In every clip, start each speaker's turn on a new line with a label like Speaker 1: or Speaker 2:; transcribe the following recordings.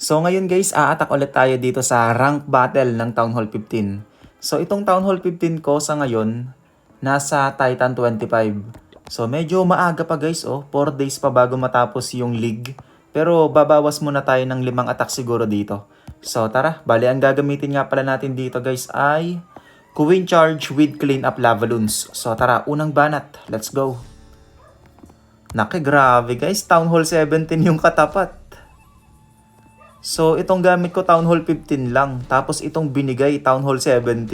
Speaker 1: So ngayon guys, a-attack ulit tayo dito sa rank battle ng Town Hall 15. So itong Town Hall 15 ko sa ngayon, nasa Titan 25. So medyo maaga pa guys, 4 days pa bago matapos yung league. Pero babawas muna tayo ng 5 attack siguro dito. So tara, bali ang gagamitin nga pala natin dito guys ay Queen Charge with Clean Up Lavalunes. So tara, unang banat, let's go. Naki, grabe guys, Town Hall 17 yung katapat. So, itong gamit ko Town Hall 15 lang. Tapos itong binigay Town Hall 17.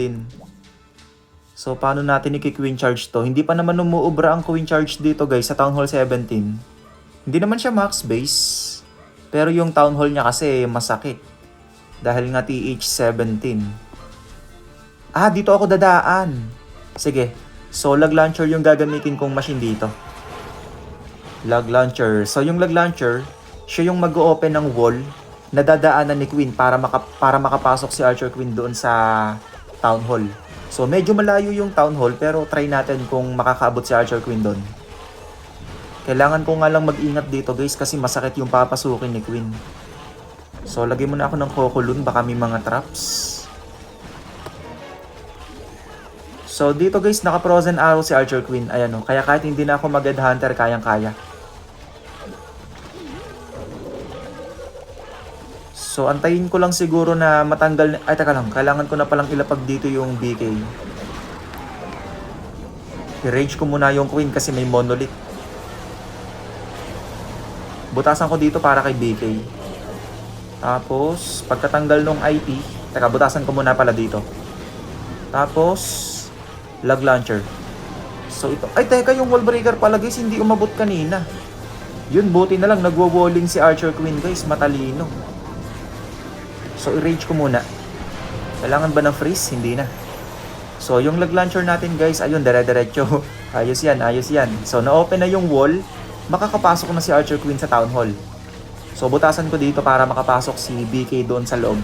Speaker 1: So, paano natin i-Queen Charge to? Hindi pa naman umuubra ang Queen Charge dito guys sa Town Hall 17. Hindi naman siya max base. Pero yung Town Hall niya kasi masakit. Dahil nga TH17. Dito ako dadaan. Sige. So, lag launcher yung gagamitin kong machine dito. Lag launcher. So, yung lag launcher, siya yung mag-open ng wall na dadaanan ni Queen para makapasok si Archer Queen doon sa Town Hall. So medyo malayo yung Town Hall pero try natin kung makakaabot si Archer Queen doon. Kailangan ko nga lang mag-ingat dito guys kasi masakit yung papasukin ni Queen. So lagay muna ako ng Cocolun, baka may mga traps. So dito guys, naka frozen arrow si Archer Queen. Ayan kaya kahit hindi na ako mag-headhunter, kayang-kaya. So, antayin ko lang siguro na matanggal... Ay, teka lang. Kailangan ko na palang ilapag dito yung BK. I-rage ko muna yung Queen kasi may monolith. Butasan ko dito para kay BK. Tapos, pagkatanggal nung IP... Teka, butasan ko muna pala dito. Tapos, lag launcher. So, ito... Ay, teka, yung wall breaker pala guys, hindi umabot kanina. Yun, buti na lang. Nagwo-walling si Archer Queen guys. Matalino. So, i-rage ko muna. Kailangan ba ng freeze? Hindi na. So, yung lag launcher natin guys, ayun, dire-diretso. Ayos yan, ayos yan. So, na-open na yung wall. Makakapasok na si Archer Queen sa Town Hall. So, butasan ko dito para makapasok si BK doon sa loob.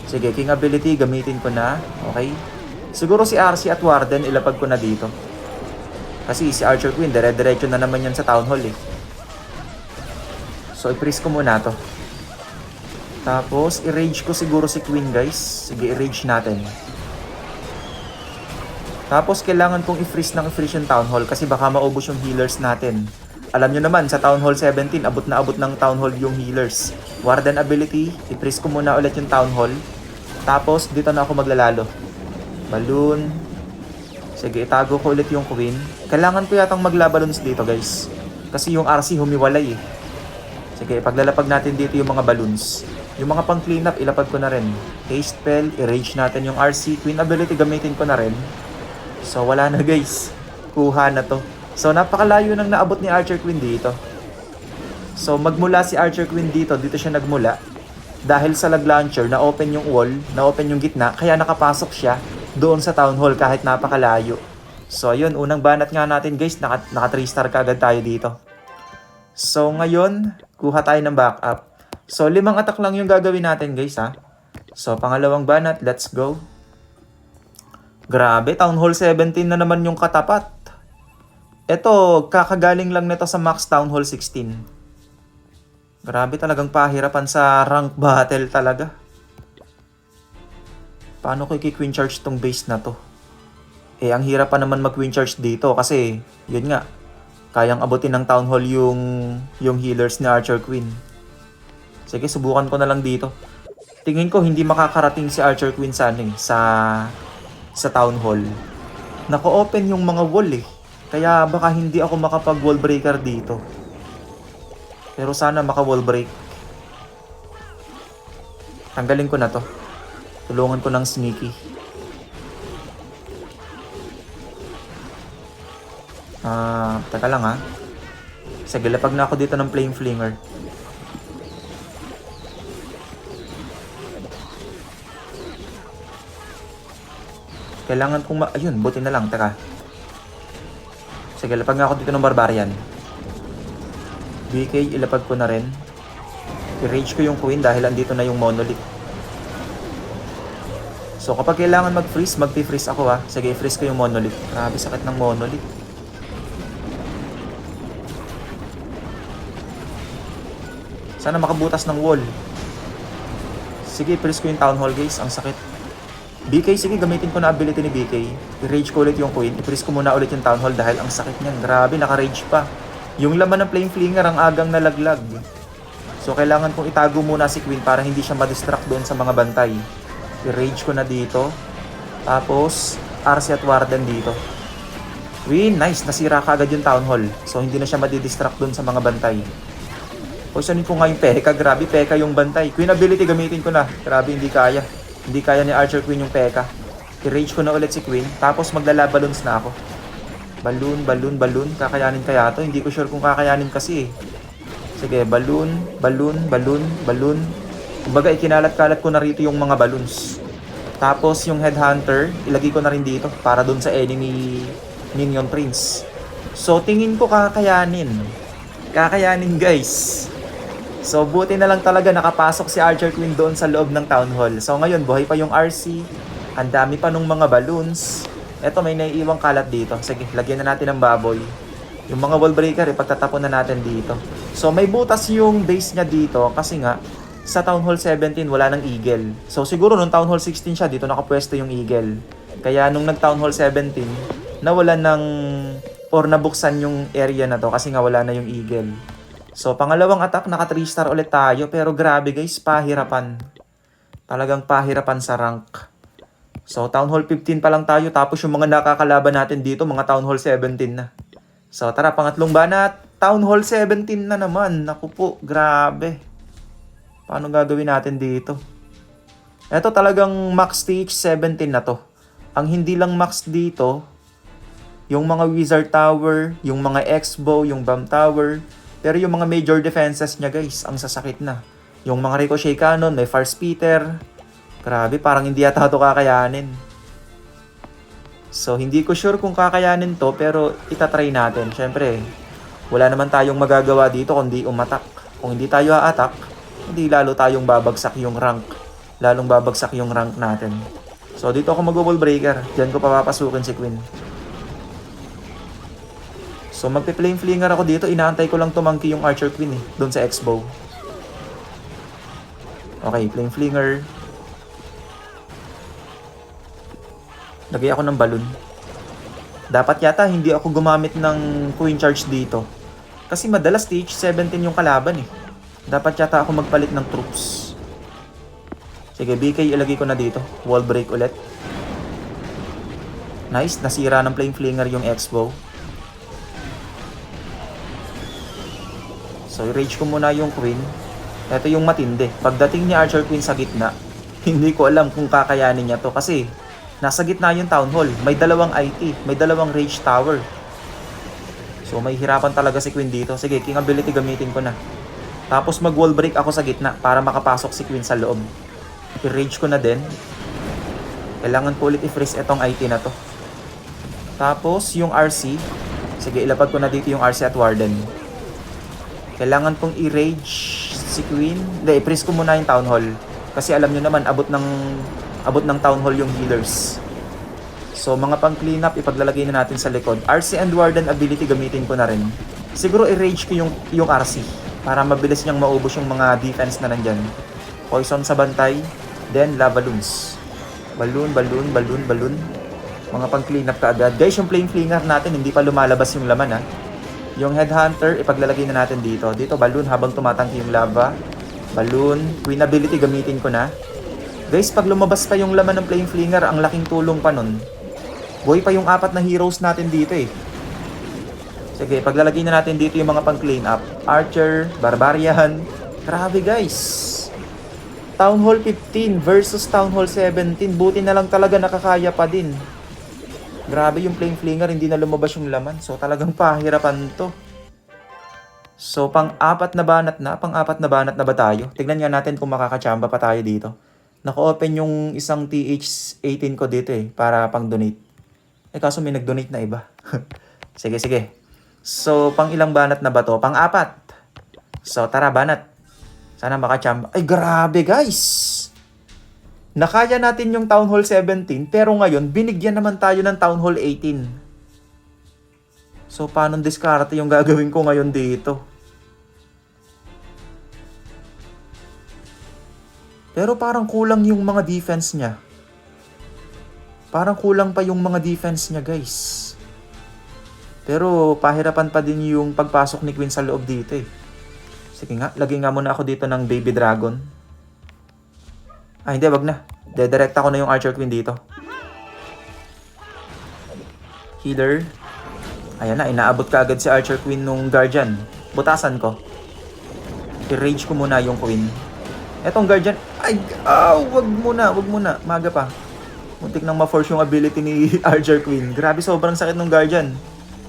Speaker 1: Sige, King Ability, gamitin ko na. Okay. Siguro si RC at Warden, ilapag ko na dito. Kasi si Archer Queen, dire-diretso na naman yan sa Town Hall eh. So, i-freeze ko muna to. Tapos, i-rage ko siguro si Queen guys. Sige, i-rage natin. Tapos, kailangan kong i-freeze yung Town Hall kasi baka maubos yung healers natin. Alam nyo naman, sa Town Hall 17, abot na abot ng Town Hall yung healers. Warden ability, i-freeze ko muna ulit yung Town Hall. Tapos, dito na ako maglalalo. Balloon. Sige, itago ko ulit yung Queen. Kailangan ko yatang magla-balloons dito guys. Kasi yung RC humiwalay eh. Sige, paglalapag natin dito yung mga balloons. Yung mga pang clean up, ilapag ko na rin. Haste spell, i-rage natin yung RC. Queen ability, gamitin ko na rin. So, wala na guys. Kuha na to. So, napakalayo nang naabot ni Archer Queen dito. So, magmula si Archer Queen dito siya nagmula. Dahil sa lag launcher, na-open yung wall, na-open yung gitna, kaya nakapasok siya doon sa Town Hall kahit napakalayo. So, ayun, unang banat nga natin guys, naka 3 star kagad tayo dito. So, ngayon, kuha tayo ng backup. So, 5 attack lang yung gagawin natin guys ha. So, pangalawang banat, let's go. Grabe, Town Hall 17 na naman yung katapat. Ito, kakagaling lang nito sa Max Town Hall 16. Grabe, talagang pahirapan sa rank battle talaga. Paano ko i-Queen Charge tong base na to? Ang hirap pa naman mag-Queen Charge dito kasi, yun nga, kayang abutin ng Town Hall yung healers ni Archer Queen. Sige, subukan ko na lang dito. Tingin ko hindi makakarating si Archer Queen sa Town Hall. Naka-open yung mga wall eh. Kaya baka hindi ako makapag-wall breaker dito. Pero sana maka-wall break. Tanggalin ko na to. Tulungan ko ng sneaky. Taka lang ha. Sige, lapag na ako dito ng Flame Flinger. Kailangan kong ayun, buti na lang, taka. Sige, lapag nga ako dito ng Barbarian. BK, ilapag ko na rin. I-rage ko yung Queen dahil andito na yung monolith. So, kapag kailangan mag-freeze, mag-freeze ako ha. Sige, i-freeze ko yung monolith. Grabe, sakit ng monolith. Sana makabutas ng wall. Sige, i-freeze ko yung Town Hall guys. Ang sakit. BK, sige, gamitin ko na ability ni BK. I-rage ko ulit yung Queen. I-freeze ko muna ulit yung Town Hall dahil ang sakit niyan. Grabe, naka-rage pa. Yung laman ng Flame Flinger ang agang nalaglag. So, kailangan kong itago muna si Queen para hindi siya ma-distract doon sa mga bantay. I-rage ko na dito. Tapos, RC at Warden dito. Queen, nice. Nasira kagad yung Town Hall. So, hindi na siya madidistract doon sa mga bantay. Poisonin ko nga yung P.E.K.K.A. Grabe, P.E.K.K.A. yung bantay. Queen ability, gamitin ko na. Grabe, hindi kaya. Hindi kaya ni Archer Queen yung P.E.K.K.A. I-rage ko na ulit si Queen. Tapos maglalabalons na ako. Balloon. Kakayanin kaya to? Hindi ko sure kung kakayanin kasi eh. Sige, balloon. Kumbaga, ikinalat-kalat ko na rito yung mga balloons. Tapos yung Headhunter, ilagay ko na rin dito para dun sa enemy Minion Prince. So, tingin ko kakayanin. Kakayanin guys. So, buti na lang talaga nakapasok si Archer Queen doon sa loob ng Town Hall. So, ngayon, buhay pa yung RC. Ang dami pa nung mga balloons. Eto, may naiiwang kalat dito. Sige, lagyan na natin ng baboy. Yung mga wall breaker, ipagtatapon na natin dito. So, may butas yung base niya dito kasi nga, sa Town Hall 17, wala ng eagle. So, siguro nung Town Hall 16 siya, dito nakapwesto yung eagle. Kaya nung nag-Town Hall 17, nawala ng or nabuksan yung area na to kasi nga wala na yung eagle. So, pangalawang attack, naka 3 star ulit tayo. Pero grabe guys, pahirapan. Talagang pahirapan sa rank. So, Town Hall 15 pa lang tayo. Tapos yung mga nakakalaban natin dito, mga Town Hall 17 na. So, tara, pangatlong banat. Town Hall 17 na naman. Naku po, grabe. Paano gagawin natin dito? Ito talagang max stage 17 na to. Ang hindi lang max dito, yung mga Wizard Tower, yung mga X-Bow, yung Bomb Tower. Pero yung mga major defenses niya guys, ang sasakit na. Yung mga Ricochet Cannon, may Fire Spitter. Grabe, parang hindi yata ito kakayanin. So, hindi ko sure kung kakayanin to, pero itatry natin. Siyempre, wala naman tayong magagawa dito kundi umatak. Kung hindi tayo a-attack, hindi lalo tayong babagsak yung rank. Lalong babagsak yung rank natin. So, dito ako mag-wall breaker. Diyan ko papapasukin si Queen. So, magpe-flame flinger ako dito. Inaantay ko lang tumangki yung Archer Queen eh. Doon sa X-Bow. Okay, flame flinger. Lagay ako ng balloon. Dapat yata hindi ako gumamit ng Queen Charge dito. Kasi madalas stage 17 yung kalaban eh. Dapat yata ako magpalit ng troops. Sige, BK ilagay ko na dito. Wall break ulit. Nice, nasira ng flame flinger yung X-Bow. So, i-rage ko muna yung Queen. Ito yung matindi. Pagdating ni Archer Queen sa gitna, hindi ko alam kung kakayanin niya to. Kasi, nasa gitna yung Town Hall. May dalawang IT. May dalawang Rage Tower. So, may hirapan talaga si Queen dito. Sige, King Ability gamitin ko na. Tapos, mag-wall break ako sa gitna para makapasok si Queen sa loob. I-rage ko na din. Kailangan ko ulit i-freeze itong IT na to. Tapos, yung RC. Sige, ilapag ko na dito yung RC at Warden. Kailangan kong i-rage si Queen. Hindi, i-freeze ko muna yung Town Hall. Kasi alam nyo naman, abot ng Town Hall yung healers. So, mga pang clean up, ipaglalagay na natin sa likod. RC and Warden ability gamitin ko na rin. Siguro i-rage ko yung RC. Para mabilis niyang maubos yung mga defense na nandyan. Poison sa bantay. Then, lava balloons. Balloon. Mga pang clean up kaagad. Guys, yung flame flinger natin, hindi pa lumalabas yung laman ha. Yung Headhunter, ipaglalagay na natin dito. Dito, balloon habang tumatangki yung lava. Balloon. Queen ability gamitin ko na. Guys, pag lumabas pa yung laman ng Flame Flinger, ang laking tulong pa nun. Buhay pa yung 4 na heroes natin dito eh. Sige, paglalagay na natin dito yung mga pang clean up. Archer, Barbarian. Grabe guys. Town Hall 15 versus Town Hall 17. Buti na lang talaga nakakaya pa din. Grabe yung Flame Flinger, hindi na lumabas yung laman. So talagang pahirapan to. So pang-4 na banat na ba tayo? Tignan nga natin kung makakachamba pa tayo dito. Naka-open yung isang TH18 ko dito eh, para pang-donate. Eh kaso may nag-donate na iba. Sige. So pang ilang banat na ba to? Pang-4. So tara banat. Sana makachamba. Ay grabe guys! Nakaya natin yung Town Hall 17, pero ngayon, binigyan naman tayo ng Town Hall 18. So, paano diskarte yung gagawin ko ngayon dito? Pero parang kulang yung mga defense niya. Parang kulang pa yung mga defense niya, guys. Pero pahirapan pa din yung pagpasok ni Queen sa loob dito eh. Sige nga, lagay nga muna ako dito ng Baby Dragon. Hindi, wag na. Dedirekta ko na yung Archer Queen dito. Healer. Ayan na, inaabot ka agad si Archer Queen nung Guardian. Butasan ko. I-rage ko muna yung Queen. Etong Guardian. Ay, wag muna. Maga pa. Muntik nang ma-force yung ability ni Archer Queen. Grabe, sobrang sakit nung Guardian.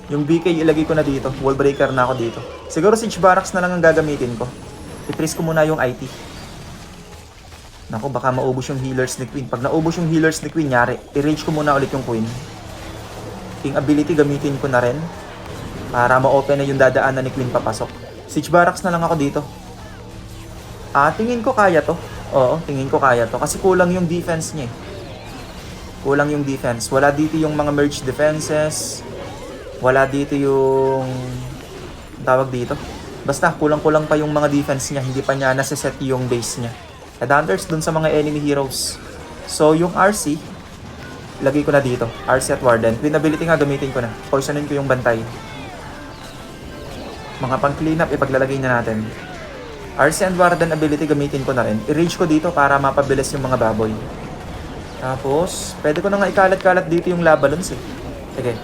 Speaker 1: Yung BK ilagay ko na dito. Wall breaker na ako dito. Siguro Siege Barracks na lang ang gagamitin ko. I-freeze ko muna yung IT. Naku, baka maubos yung healers ni Queen. Pag naubos yung healers ni Queen, nyari. I-rage ko muna ulit yung Queen. King ability gamitin ko na rin. Para ma-open na yung dadaanan ni Queen papasok. Siege Barracks na lang ako dito. Tingin ko kaya to. Oo, tingin ko kaya to. Kasi kulang yung defense niya eh. Kulang yung defense. Wala dito yung mga merge defenses. Wala dito yung tawag dito. Basta kulang-kulang pa yung mga defense niya. Hindi pa niya nasa-set yung base niya. Headhunters dun sa mga enemy heroes. So yung RC, lagay ko na dito. RC at Warden. Queen ability nga gamitin ko na. Poisonin ko yung bantay. Mga pang clean up ipaglalagay na natin. RC and Warden ability gamitin ko na rin. I-rage ko dito para mapabilis yung mga baboy. Tapos, pwede ko na nga ikalat-kalat dito yung lava balloons eh. Sige.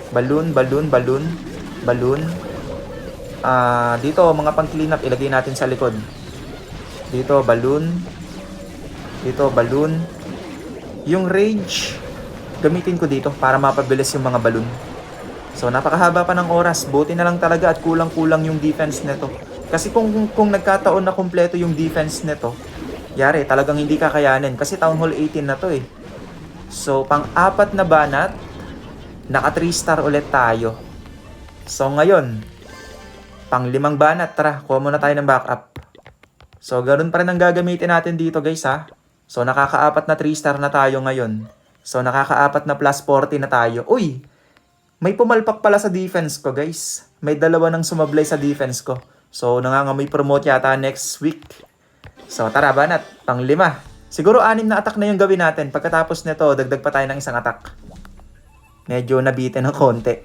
Speaker 1: Balloon. Dito, mga pang clean up, ilagay natin sa likod. Dito, balloon. Yung rage, gamitin ko dito para mapabilis yung mga balloon. So, napakahaba pa ng oras. Buti na lang talaga at kulang-kulang yung defense nito. Kasi kung nagkataon na kumpleto yung defense nito, yari, talagang hindi kakayanin. Kasi Town Hall 18 na to eh. So, pang-apat na banat, naka 3 star ulit tayo. So ngayon, pang 5 banat, tara, kuha muna tayo ng backup. So ganoon pa rin ang gagamitin natin dito guys ha. So nakaka-4 na 3 star na tayo ngayon. So nakaka-4 na plus 40 na tayo. Uy, may pumalpak pala sa defense ko guys. May dalawa nang sumablay sa defense ko. So nangangamoy promote yata next week. So tara banat, pang 5. Siguro 6 na attack na yung gawin natin. Pagkatapos nito, dagdag pa tayo ng isang attack. Medyo nabitin ng konti.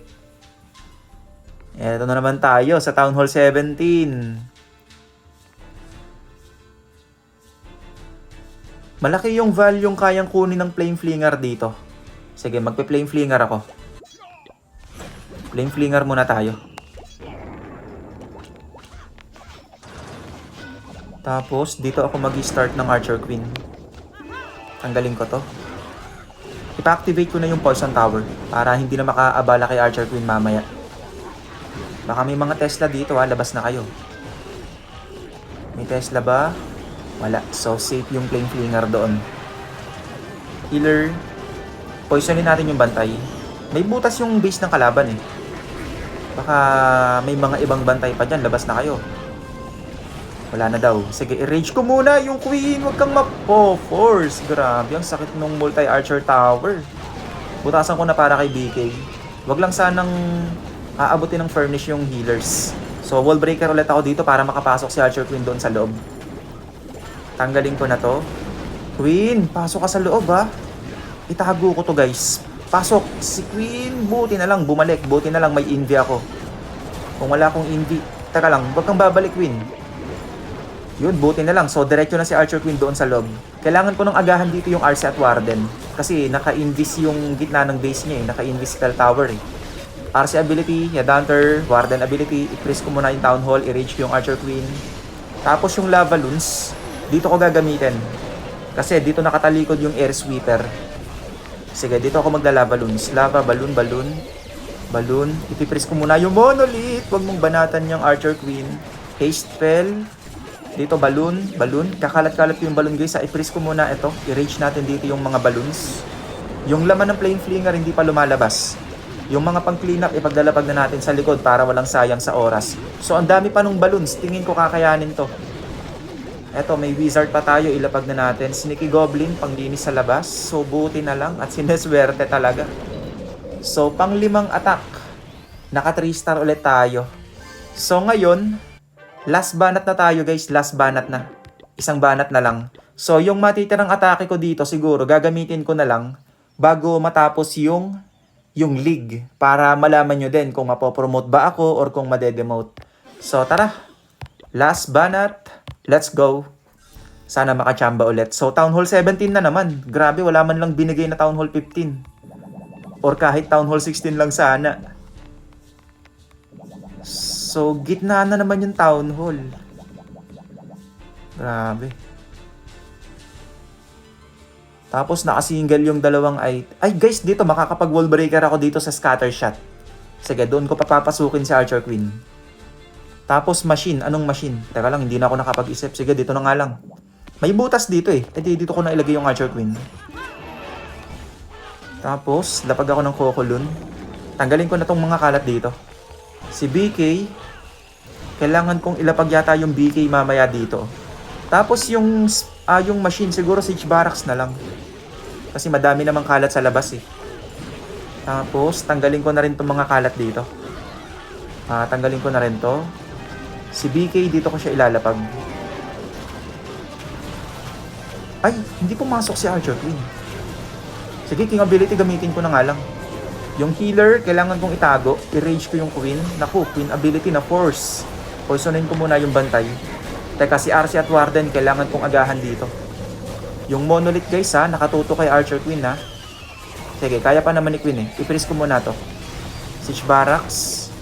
Speaker 1: Eto na naman tayo sa Town Hall 17. Malaki yung value yung kayang kunin ng Flame Flinger dito. Sige, magpe-Flame Flinger ako. Flame Flinger muna tayo. Tapos, dito ako mag-start ng Archer Queen. Tanggalin ko to. Ipa-activate ko na yung Poison Tower para hindi na makaabala kay Archer Queen mamaya. Baka may mga Tesla dito ha, labas na kayo. May Tesla ba? Wala. So safe yung Flame Flinger doon. Healer. Poisonin natin yung bantay. May butas yung base ng kalaban eh. Baka may mga ibang bantay pa dyan, labas na kayo. Wala na daw. Sige, i-rage ko muna yung Queen. Huwag kang force. Grabe, ang sakit nung multi-archer tower. Butasan ko na para kay BK. Huwag lang sanang aabutin ng furnish yung healers. So, wall breaker ulit ako dito para makapasok si Archer Queen doon sa loob. Tanggalin ko na to. Queen, pasok ka sa loob ha. Itago ko to guys. Pasok. Si Queen, buti na lang. Bumalik. Buti na lang may envy ako. Kung wala akong envy, taka lang. Huwag kang babalik, Queen. Yun, buti na lang. So, diretso na si Archer Queen doon sa loob. Kailangan ko nang agahan dito yung RC at Warden. Kasi naka-invis yung gitna ng base niya eh. Naka-invis spell tower eh. RC ability, Headhunter, Warden ability. I-freeze ko muna yung Town Hall. I-rage ko yung Archer Queen. Tapos yung Lava Loons, dito ko gagamitin. Kasi dito nakatalikod yung Air Sweeper. Sige, dito ako magla-Lava Loons. Lava, balloon. I-freeze ko muna yung Monolith. Huwag mong banatan yung Archer Queen. Haste spell. Dito balloon. Kakalat-kalat yung balloon guys. I-freeze ko muna ito. I-rage natin dito yung mga balloons. Yung laman ng Flame Flinger hindi pa lumalabas. Yung mga pang clean up ipaglalapag na natin sa likod para walang sayang sa oras. So ang dami pa nung balloons. Tingin ko kakayanin to. Eto, may wizard pa tayo. Ilapag na natin. Sneaky Goblin, panglinis sa labas. So buti na lang at sineswerte talaga. So pang 5 attack. Naka 3 star ulit tayo. So ngayon, last banat na tayo guys, last banat na. Isang banat na lang. So, yung matitirang atake ko dito, siguro, gagamitin ko na lang bago matapos yung league para malaman nyo din kung mapopromote ba ako or kung madedemote. So, tara. Last banat. Let's go. Sana makachamba ulit. So, Town Hall 17 na naman. Grabe, wala man lang binigay na Town Hall 15. Or kahit Town Hall 16 lang sana. So, gitna na naman yung Town Hall. Grabe. Tapos nakasingle yung dalawang ay guys, dito makakapag wall breaker ako dito sa scatter shot. Sige, doon ko papapasukin si Archer Queen. Tapos machine, anong machine? Teka lang, hindi na ako nakapag-isip. Sige, dito na nga lang. May butas dito eh. Dito ko na ilagay yung Archer Queen. Tapos, lapag ako ng Cocolun. Tanggalin ko na tong mga kalat dito. Si BK, kailangan kong ilapag yata yung BK mamaya dito. Tapos yung machine, siguro Siege Barracks na lang. Kasi madami namang kalat sa labas eh. Tapos, tanggalin ko na rin itong mga kalat dito. Tanggalin ko na rin to. Si BK, dito ko siya ilalapag. Ay, hindi pumasok si Archer Queen. Sige, King Ability gamitin ko na nga lang. Yung healer, kailangan kong itago. I-rage ko yung Queen. Naku, Queen Ability na force. Poisonin ko muna yung bantay. Teka, si RC at Warden, kailangan kong agahan dito. Yung Monolith guys ha, nakatuto kay Archer Queen ha. Sige, kaya pa naman ni Queen eh. I-freeze ko muna to. Siege Barracks.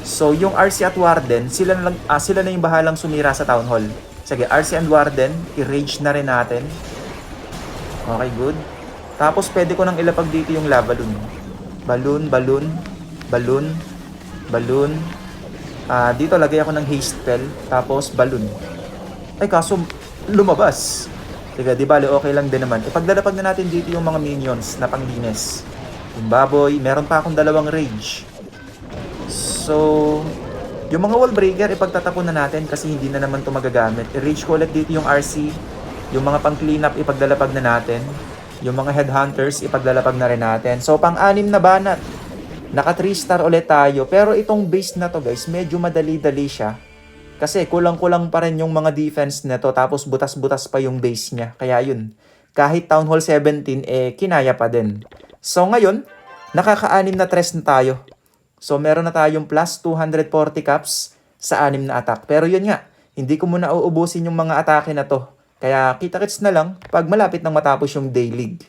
Speaker 1: So, yung RC at Warden, sila na yung bahalang sumira sa Town Hall. Sige, RC and Warden, i-rage na rin natin. Okay, good. Tapos, pwede ko nang ilapag dito yung lava balloon. Balloon, balloon, balloon, balloon. Dito lagay ako ng haste spell. Tapos, balloon. Ay, kaso, lumabas. Sige, di bale, okay lang din naman. Ipaglalapag na natin dito yung mga minions na panglinis. Yung baboy, meron pa akong dalawang rage. So, yung mga wall breaker, ipagtatapon na natin kasi hindi na naman ito magagamit. I-rage ko ulit dito yung RC. Yung mga pang cleanup, ipaglalapag na natin. Yung mga headhunters, ipaglalapag na rin natin. So, pang-anim na banat. Naka 3 star ulit tayo. Pero itong base na to guys, medyo madali-dali siya. Kasi kulang-kulang pa rin yung mga defense nito. Tapos butas-butas pa yung base niya. Kaya yun, kahit Town Hall 17, kinaya pa din. So ngayon, nakaka-anim na tres na tayo. So meron na tayong plus 240 caps sa 6 na attack. Pero yun nga, hindi ko muna uubusin yung mga atake na to. Kaya kita-kits na lang pag malapit nang matapos yung day league.